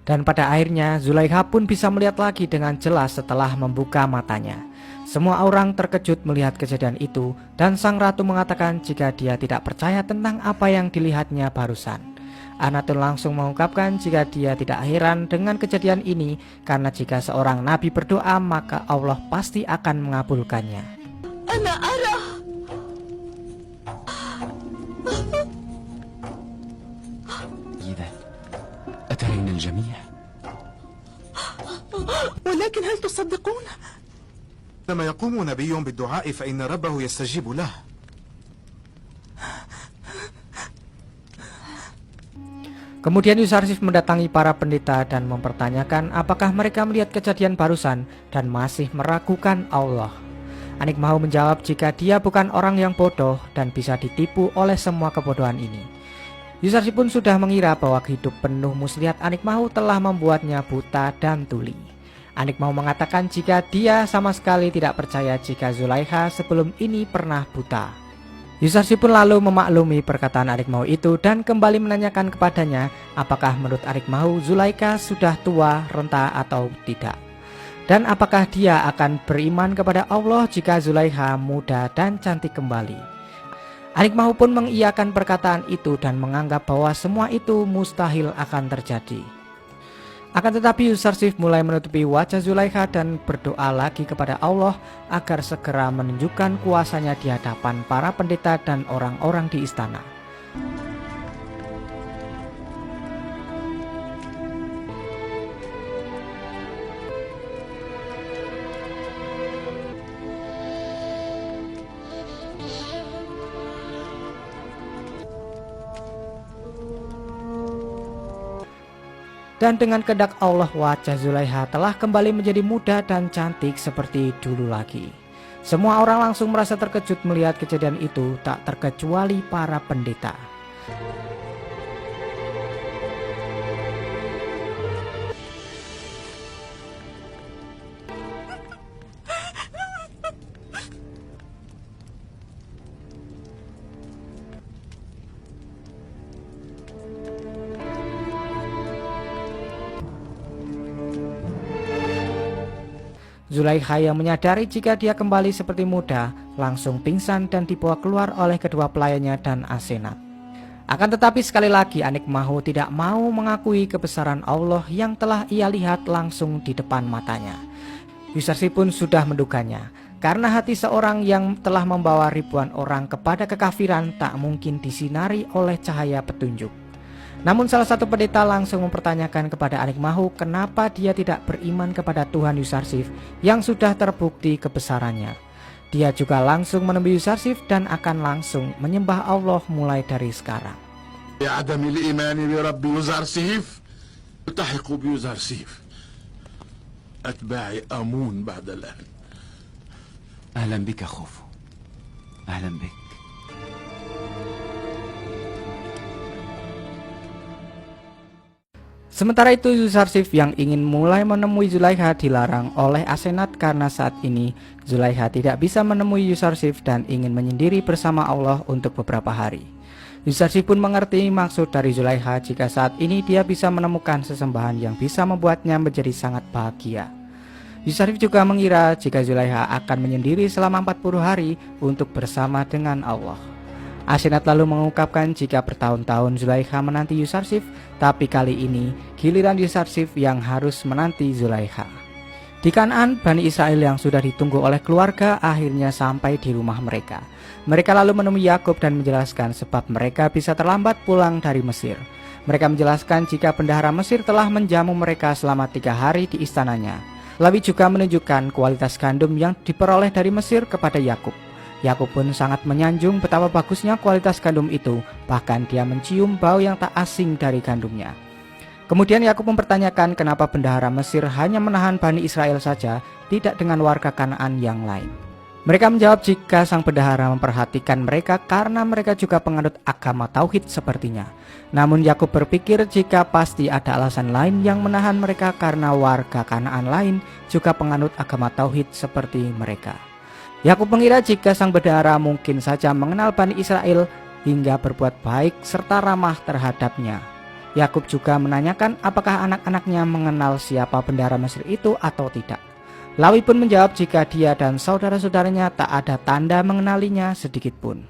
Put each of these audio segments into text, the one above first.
Dan pada akhirnya Zulaikha pun bisa melihat lagi dengan jelas setelah membuka matanya. Semua orang terkejut melihat kejadian itu, dan sang ratu mengatakan jika dia tidak percaya tentang apa yang dilihatnya barusan. Anatun langsung mengungkapkan jika dia tidak heran dengan kejadian ini, karena jika seorang nabi berdoa maka Allah pasti akan mengabulkannya. أنا أرى إذا أترين الجميع؟ ولكن هل تصدقون؟ لما يقوم نبي بالدعاء فإن ربه يستجيب له. Kemudian Yusarsif mendatangi para pendeta dan mempertanyakan apakah mereka melihat kejadian barusan dan masih meragukan Allah. Anik Mahu menjawab jika dia bukan orang yang bodoh dan bisa ditipu oleh semua kebodohan ini. Yusarsif pun sudah mengira bahwa hidup penuh muslihat Anik Mahu telah membuatnya buta dan tuli. Anik Mahu mengatakan jika dia sama sekali tidak percaya jika Zulaikha sebelum ini pernah buta. Yusarsif pun lalu memaklumi perkataan Anik Mahu itu dan kembali menanyakan kepadanya apakah menurut Anik Mahu Zulaikha sudah tua, renta atau tidak. Dan apakah dia akan beriman kepada Allah jika Zulaikha muda dan cantik kembali. Anik Mahu pun mengiyakan perkataan itu dan menganggap bahwa semua itu mustahil akan terjadi. Akan tetapi Yusarsif mulai menutupi wajah Zulaikha dan berdoa lagi kepada Allah agar segera menunjukkan kuasanya di hadapan para pendeta dan orang-orang di istana. Dan dengan kehendak Allah wajah Zulaikha telah kembali menjadi muda dan cantik seperti dulu lagi. Semua orang langsung merasa terkejut melihat kejadian itu, tak terkecuali para pendeta. Zulaikha yang menyadari jika dia kembali seperti muda, langsung pingsan dan dibawa keluar oleh kedua pelayannya dan Asenat. Akan tetapi sekali lagi Anik Mahu tidak mau mengakui kebesaran Allah yang telah ia lihat langsung di depan matanya. Yusarsif pun sudah menduganya, karena hati seorang yang telah membawa ribuan orang kepada kekafiran tak mungkin disinari oleh cahaya petunjuk. Namun salah satu pendeta langsung mempertanyakan kepada Anik Mahu kenapa dia tidak beriman kepada Tuhan Yusarsif yang sudah terbukti kebesarannya. Dia juga langsung menemui Yusarsif dan akan langsung menyembah Allah mulai dari sekarang. بعدم الإيمان برب يوزرسيف التحق بيوزرسيف أتباع آمون بعد الآن. أهلا بك خوفو، أهلا بك. Sementara itu Yusarsif yang ingin mulai menemui Zulaikha dilarang oleh Asenat karena saat ini Zulaikha tidak bisa menemui Yusarsif dan ingin menyendiri bersama Allah untuk beberapa hari. Yusarsif pun mengerti maksud dari Zulaikha jika saat ini dia bisa menemukan sesembahan yang bisa membuatnya menjadi sangat bahagia. Yusarsif juga mengira jika Zulaikha akan menyendiri selama 40 hari untuk bersama dengan Allah. Asenat lalu mengungkapkan jika bertahun-tahun Zulaikha menanti Yusarsif, tapi kali ini giliran Yusarsif yang harus menanti Zulaikha. Di Kanaan, Bani Israel yang sudah ditunggu oleh keluarga akhirnya sampai di rumah mereka. Mereka lalu menemui Yakub dan menjelaskan sebab mereka bisa terlambat pulang dari Mesir. Mereka menjelaskan jika bendahara Mesir telah menjamu mereka selama 3 hari di istananya. Lawi juga menunjukkan kualitas gandum yang diperoleh dari Mesir kepada Yakub. Yakub pun sangat menyanjung betapa bagusnya kualitas gandum itu, bahkan dia mencium bau yang tak asing dari gandumnya. Kemudian Yakub mempertanyakan kenapa bendahara Mesir hanya menahan Bani Israel saja, tidak dengan warga Kanaan yang lain. Mereka menjawab jika sang bendahara memperhatikan mereka karena mereka juga penganut agama tauhid sepertinya. Namun Yakub berpikir jika pasti ada alasan lain yang menahan mereka karena warga Kanaan lain juga penganut agama tauhid seperti mereka. Yakub mengira jika sang bendahara mungkin saja mengenal Bani Israel hingga berbuat baik serta ramah terhadapnya. Yakub juga menanyakan apakah anak-anaknya mengenal siapa bendahara Mesir itu atau tidak. Lawi pun menjawab jika dia dan saudara-saudaranya tak ada tanda mengenalinya sedikit pun.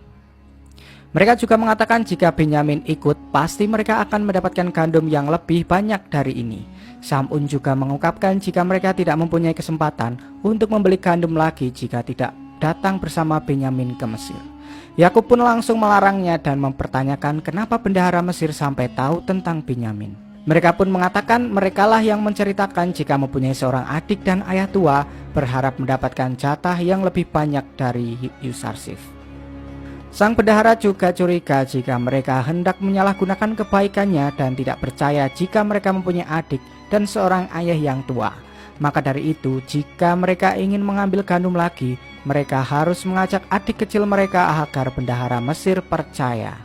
Mereka juga mengatakan jika Benyamin ikut, pasti mereka akan mendapatkan gandum yang lebih banyak dari ini. Samun juga mengungkapkan jika mereka tidak mempunyai kesempatan untuk membeli gandum lagi jika tidak datang bersama Benyamin ke Mesir. Yakub pun langsung melarangnya dan mempertanyakan kenapa bendahara Mesir sampai tahu tentang Benyamin. Mereka pun mengatakan merekalah yang menceritakan jika mempunyai seorang adik dan ayah tua berharap mendapatkan jatah yang lebih banyak dari Yusarsif. Sang bendahara juga curiga jika mereka hendak menyalahgunakan kebaikannya dan tidak percaya jika mereka mempunyai adik dan seorang ayah yang tua. Maka dari itu, jika mereka ingin mengambil gandum lagi, mereka harus mengajak adik kecil mereka agar bendahara Mesir percaya.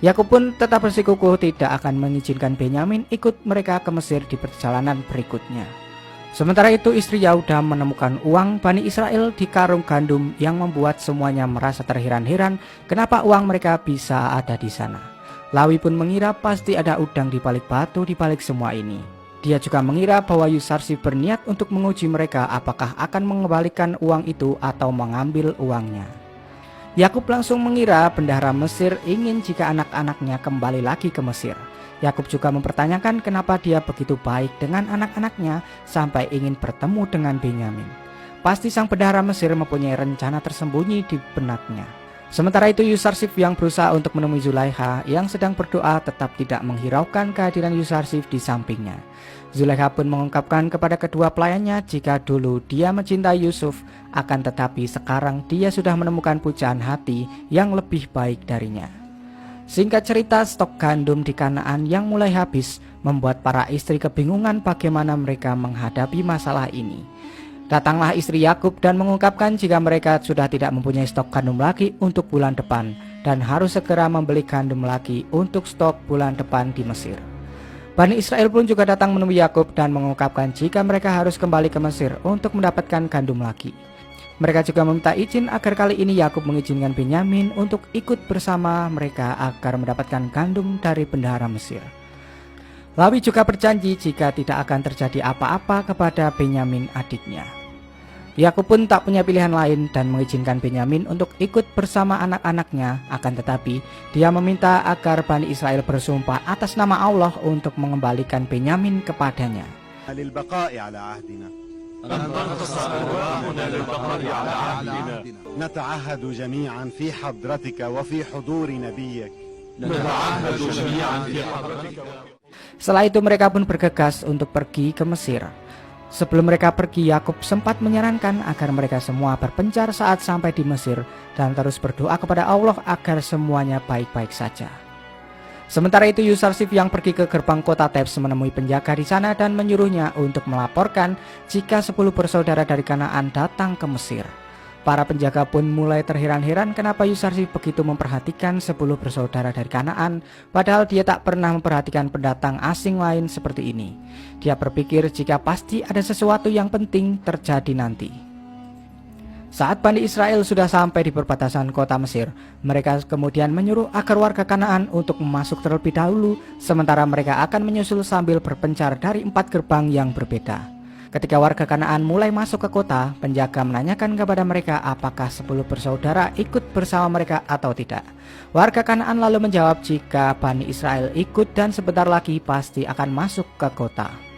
Yakub pun tetap bersikukuh tidak akan mengizinkan Benyamin ikut mereka ke Mesir di perjalanan berikutnya. Sementara itu istri Yahuda menemukan uang Bani Israel di karung gandum yang membuat semuanya merasa terheran-heran kenapa uang mereka bisa ada di sana. Lawi pun mengira pasti ada udang di balik batu di balik semua ini. Dia juga mengira bahwa Yusarsif berniat untuk menguji mereka apakah akan mengembalikan uang itu atau mengambil uangnya. Yakub langsung mengira bendahara Mesir ingin jika anak-anaknya kembali lagi ke Mesir. Yakub juga mempertanyakan kenapa dia begitu baik dengan anak-anaknya sampai ingin bertemu dengan Benyamin. Pasti sang bendahara Mesir mempunyai rencana tersembunyi di benaknya. Sementara itu Yusarsif yang berusaha untuk menemui Zulaikha yang sedang berdoa tetap tidak menghiraukan kehadiran Yusarsif di sampingnya. Zulaikha pun mengungkapkan kepada kedua pelayannya jika dulu dia mencintai Yusuf, akan tetapi sekarang dia sudah menemukan pujaan hati yang lebih baik darinya. Singkat cerita, stok gandum di Kanaan yang mulai habis membuat para istri kebingungan bagaimana mereka menghadapi masalah ini. Datanglah istri Yakub dan mengungkapkan jika mereka sudah tidak mempunyai stok gandum lagi untuk bulan depan dan harus segera membeli gandum lagi untuk stok bulan depan di Mesir. Bani Israel pun juga datang menemui Yakub dan mengungkapkan jika mereka harus kembali ke Mesir untuk mendapatkan gandum lagi. Mereka juga meminta izin agar kali ini Yakub mengizinkan Benyamin untuk ikut bersama mereka agar mendapatkan gandum dari bendahara Mesir. Lawi juga berjanji jika tidak akan terjadi apa-apa kepada Benyamin adiknya. Yakub pun tak punya pilihan lain dan mengizinkan Benyamin untuk ikut bersama anak-anaknya, akan tetapi dia meminta agar Bani Israel bersumpah atas nama Allah untuk mengembalikan Benyamin kepadanya. نتعهد جميعا في حضرتك وفي حضور نبيك. Setelah itu mereka pun bergegas untuk pergi ke Mesir. Sebelum mereka pergi, Yakub sempat menyarankan agar mereka semua berpencar saat sampai di Mesir dan terus berdoa kepada Allah agar semuanya baik-baik saja. Sementara itu Yusarsif yang pergi ke gerbang kota Tebs menemui penjaga di sana dan menyuruhnya untuk melaporkan jika 10 bersaudara dari Kanaan datang ke Mesir. Para penjaga pun mulai terheran-heran kenapa Yusarsif begitu memperhatikan 10 bersaudara dari Kanaan, padahal dia tak pernah memperhatikan pendatang asing lain seperti ini. Dia berpikir jika pasti ada sesuatu yang penting terjadi nanti. Saat Bani Israel sudah sampai di perbatasan kota Mesir, mereka kemudian menyuruh agar warga Kanaan untuk masuk terlebih dahulu, sementara mereka akan menyusul sambil berpencar dari 4 gerbang yang berbeda. Ketika warga Kanaan mulai masuk ke kota, penjaga menanyakan kepada mereka apakah 10 bersaudara ikut bersama mereka atau tidak. Warga Kanaan lalu menjawab jika Bani Israel ikut dan sebentar lagi pasti akan masuk ke kota.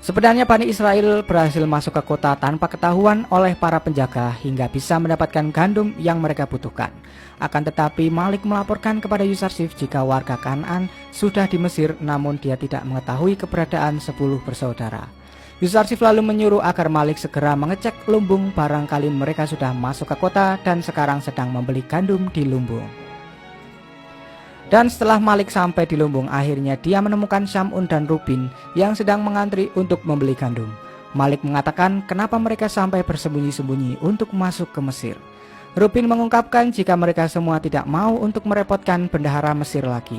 Sebenarnya Bani Israel berhasil masuk ke kota tanpa ketahuan oleh para penjaga hingga bisa mendapatkan gandum yang mereka butuhkan. Akan tetapi Malik melaporkan kepada Yusarsif jika warga Kanaan sudah di Mesir namun dia tidak mengetahui keberadaan 10 bersaudara. Yusarsif lalu menyuruh agar Malik segera mengecek lumbung barangkali mereka sudah masuk ke kota dan sekarang sedang membeli gandum di lumbung. Dan setelah Malik sampai di lumbung, akhirnya dia menemukan Samun dan Rubin yang sedang mengantri untuk membeli gandum. Malik mengatakan kenapa mereka sampai bersembunyi-sembunyi untuk masuk ke Mesir. Rubin mengungkapkan jika mereka semua tidak mau untuk merepotkan bendahara Mesir lagi.